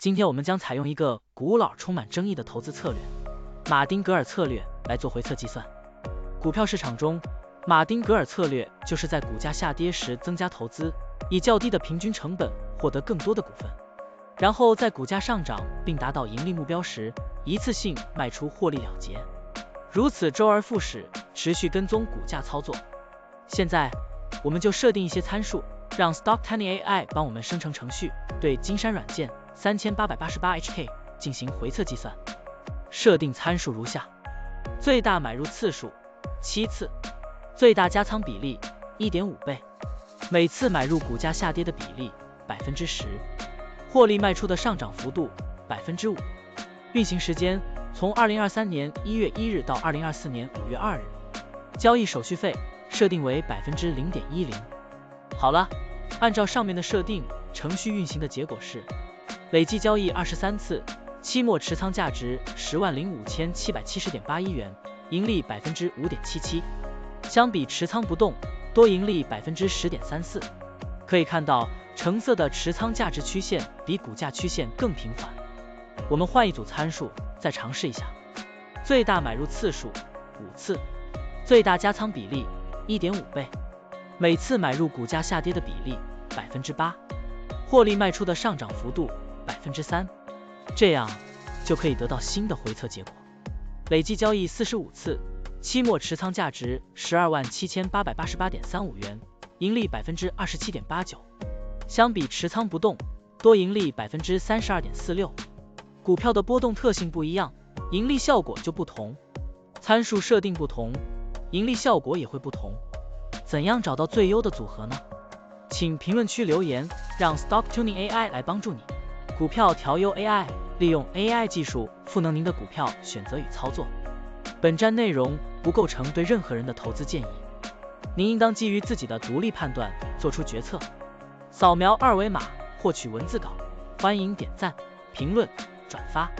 今天我们将采用一个古老、充满争议的投资策略——马丁格尔策略来做回测计算。股票市场中，马丁格尔策略就是在股价下跌时增加投资，以较低的平均成本获得更多的股份，然后在股价上涨并达到盈利目标时，一次性卖出获利了结。如此周而复始，持续跟踪股价操作。现在，我们就设定一些参数，让 Stocktiny AI 帮我们生成程序，对金山软件3888HK 进行回测计算。设定参数如下：最大买入次数7次，最大加仓比例 1.5 倍，每次买入股价下跌的比例 10%， 获利卖出的上涨幅度 5%。运行时间从2023年1月1日到2024年5月2日。交易手续费设定为 0.10%。好了，按照上面的设定，程序运行的结果是累计交易23次，期末持仓价值105770.81元，盈利 5.77%。相比持仓不动，多盈利 10.34%。可以看到，橙色的持仓价值曲线比股价曲线更平缓。我们换一组参数，再尝试一下。最大买入次数5次，最大加仓比例 1.5 倍，每次买入股价下跌的比例 8%， 获利卖出的上涨幅度 3%， 这样就可以得到新的回测结果。累计交易45次，期末持仓价值127888.35元，盈利 27.89%。相比持仓不动，多盈利 32.46%。股票的波动特性不一样，盈利效果就不同。参数设定不同，盈利效果也会不同。怎样找到最优的组合呢？请评论区留言，让 Stocktiny AI 来帮助你。股票调优 AI， 利用 AI 技术赋能您的股票选择与操作。本站内容不构成对任何人的投资建议，您应当基于自己的独立判断做出决策。扫描二维码获取文字稿，欢迎点赞、评论、转发。